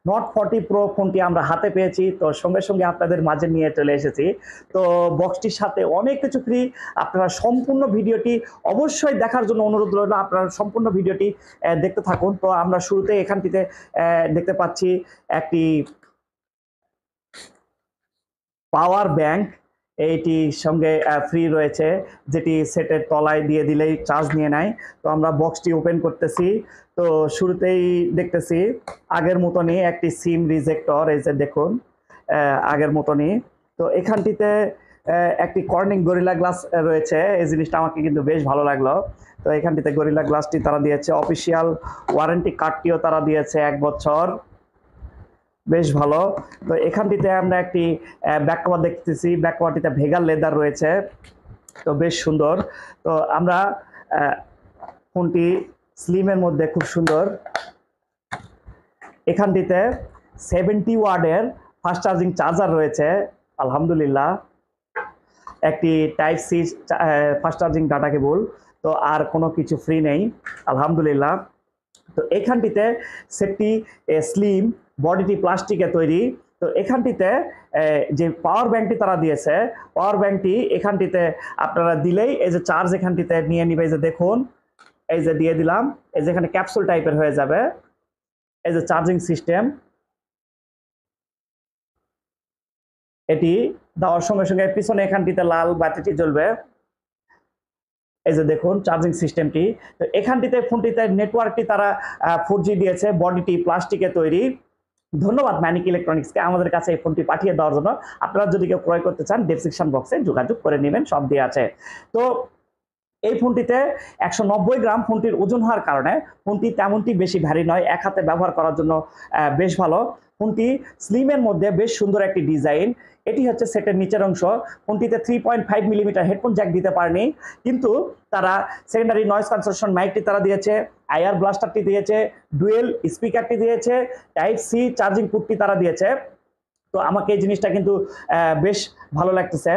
Note 40 Pro ফোনটি আমরা হাতে পেয়েছি, তো সঙ্গে সঙ্গে আপনাদের মাঝে নিয়ে চলে এসেছি। তো বক্সটির সাথে অনেক কিছু ফ্রি। আপনারা সম্পূর্ণ ভিডিওটি অবশ্যই দেখার জন্য অনুরোধ রইল, আপনারা সম্পূর্ণ ভিডিওটি দেখতে থাকুন। তো আমরা শুরুতে এখানটিতে দেখতে পাচ্ছি একটি পাওয়ার ব্যাংক, এইটির সঙ্গে ফ্রি রয়েছে, যেটি সেটের তলায় দিয়ে দিলেই চার্জ নিয়ে নেয়। তো আমরা বক্সটি ওপেন করতেছি। তো শুরুতেই দেখতেছি আগের মতনই একটি সিম রিজেক্টর, এই যে দেখুন আগের মতনই। তো এখানটিতে একটি কর্নিং গরিলা গ্লাস রয়েছে, এই জিনিসটা আমাকে কিন্তু বেশ ভালো লাগলো। তো এখানটিতে গরিলা গ্লাসটি তারা দিয়েছে, অফিসিয়াল ওয়ারেন্টি কার্ডটিও তারা দিয়েছে 1 বছর, বেশ ভালো। তো এখানটিতে আমরা একটি ব্যাক কভার দেখতেছি, ব্যাক কভারটিতে ভেগাল লেদার রয়েছে, তো বেশ সুন্দর। তো আমরা ফোনটি স্লিমের মধ্যে খুব সুন্দর। এখানটিতে 70 ওয়াটের ফাস্ট চার্জিং চার্জার রয়েছে, আলহামদুলিল্লাহ। একটি type C fast charging data cable, তো আর কোনো কিছু ফ্রি নেই, আলহামদুলিল্লাহ। তো এখানটিতে সেটটি স্লিম, বডিটি প্লাস্টিকে তৈরি। তো এখানটিতে যে পাওয়ার ব্যাংকটি তারা দিয়েছে, পাওয়ার ব্যাংকটি এখানটিতে আপনারা দিলেই এই যে চার্জ এখানটিতে নিয়ে নিবে, এই যে দেখুন, এই যে দিয়ে দিলাম, এই যে এখানে ক্যাপসুল টাইপের হয়ে যাবে, এই যে চার্জিং সিস্টেম। এটি দেওয়ার সঙ্গে সঙ্গে পিছনে এখানটিতে লাল বাতিটি জ্বলবে, এই যে দেখুন চার্জিং সিস্টেমটি। তো এখানটিতে ফোনটিতে নেটওয়ার্কটি তারা 4G দিয়েছে, বডিটি প্লাস্টিকে তৈরি। ধন্যবাদ ম্যানিক ইলেকট্রনিক্সকে আমাদের কাছে এই ফোনটি পাঠিয়ে দেওয়ার জন্য। আপনারা যদি কেউ ক্রয় করতে চান ডেসক্রিপশন বক্সে যোগাযোগ করে নেবেন, সব দিয়ে আছে। তো এই ফোনটিতে 190 গ্রাম ফোনটির ওজন হওয়ার কারণে ফোনটি তেমনটি বেশি ভারী নয়, এক হাতে ব্যবহার করার জন্য বেশ ভালো। ফোনটি স্লিমের মধ্যে বেশ সুন্দর একটি ডিজাইন। এটি হচ্ছে সেটের নিচের অংশ। ফোনটিতে 3.5 মিলিমিটার হেডফোন জ্যাক দিতে পারেনি, কিন্তু তারা সেকেন্ডারি নয়েজ ক্যান্সেলেশন মাইকটি তারা দিয়েছে, আইআর ব্লাস্টারটি দিয়েছে, ডুয়েল স্পিকারটি দিয়েছে, টাইপ সি চার্জিং পোর্টটি তারা দিয়েছে। তো আমাকে এই জিনিসটা কিন্তু বেশ ভালো লাগতেছে।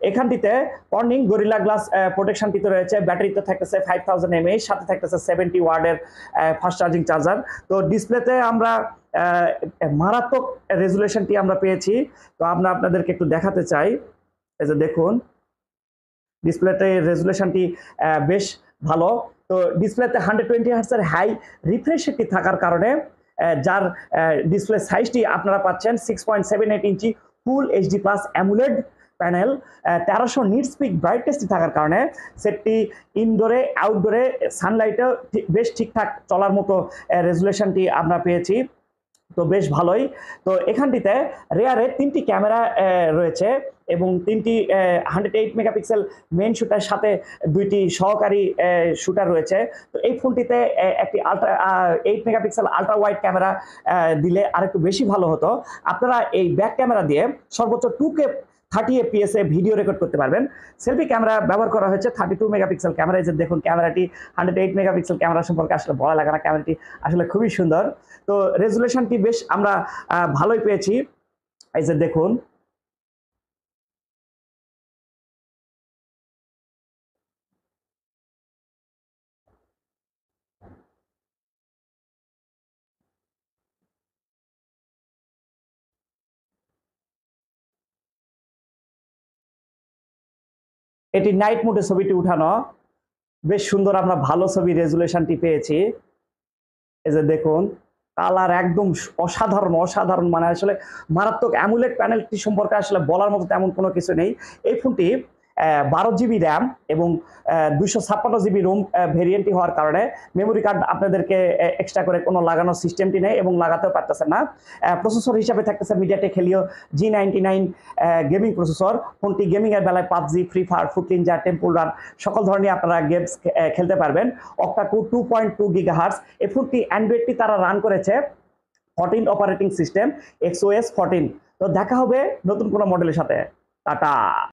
এখানটিতে কর্নিং গরিলা গ্লাস প্রোটেকশনটিতে রয়েছে, ব্যাটারিতে থাকতেছে 5000 mAh, সাথে থাকতেছে 70 ওয়াটের ফাস্ট চার্জিং চার্জার। তো ডিসপ্লেতে আমরা মারাত্মক রেজুলেশনটি আমরা পেয়েছি। তো আমরা আপনাদেরকে একটু দেখাতে চাই, এই যে দেখুন ডিসপ্লেতে রেজুলেশনটি বেশ ভালো। তো ডিসপ্লেতে 120 হার্টজের হাই রিফ্রেশ রেটটি থাকার কারণে যার ডিসপ্লে সাইজটি আপনারা পাচ্ছেন 6.78 ইঞ্চি full HD plus AMOLED panel, 1300 nits peak ব্রাইটনেসটি থাকার কারণে সেটটি ইনডোরে আউটডোরে সানলাইটেও বেশ ঠিকঠাক চলার মতো রেজুলেশনটি আমরা পেয়েছি, তো বেশ ভালোই। তো এখানটিতে রেয়ারে 3টি ক্যামেরা রয়েছে এবং 3টি 108 মেগাপিক্সেল মেইন শুটার সাথে 2টি সহকারী শুটার রয়েছে। তো এই ফোনটিতে একটি 8 মেগাপিক্সেল আলট্রা ওয়াইড ক্যামেরা দিলে আরেকটু বেশি ভালো হতো। আপনারা এই ব্যাক ক্যামেরা দিয়ে সর্বোচ্চ 2K 30 FPS এ ভিডিও রেকর্ড করতে পারবেন। সেলফি ক্যামেরা ব্যবহার করা হয়েছে 32 মেগাপিক্সেল ক্যামেরা। এই যে দেখুন ক্যামেরাটি 108 মেগাপিক্সেল ক্যামেরা সম্পর্কে আসলে বলা লাগে না, ক্যামেরাটি আসলে খুবই সুন্দর। তো রেজুলেশনটি বেশ আমরা ভালোই পেয়েছি, এই যে দেখুন। এটি নাইট মোডে ছবিটি উঠানো, বেশ সুন্দর, আমরা ভালো ছবি রেজুলেশনটি পেয়েছি। এই যে দেখুন কালার একদম অসাধারণ, অসাধারণ, মানে আসলে মারাত্মক। অ্যামুলেট প্যানেলটি সম্পর্কে আসলে বলার মতো তেমন কোনো কিছু নেই। এই ফোনটি 12GB র্যাম এবং 256GB রোম ভেরিয়েন্টটি হওয়ার কারণে মেমোরি কার্ড আপনাদেরকে এক্সট্রা করে কোনো লাগানোর সিস্টেমটি নেই এবং লাগাতেও পারতেছেন না। প্রসেসর হিসাবে থাকতেছে MediaTek Helio G99 gaming processor. ফোনটি গেমিংয়ের বেলায় PUBG, free fire, foot Ninja, temple run সকল ধরনের আপনারা গেমস খেলতে পারবেন। Octa-core 2.2 gigahertz. এই ফোনটি অ্যান্ড্রয়েডটি তারা রান করেছে 14 অপারেটিং সিস্টেম XOS 14। তো দেখা হবে নতুন কোনো মডেলের সাথে। টাটা।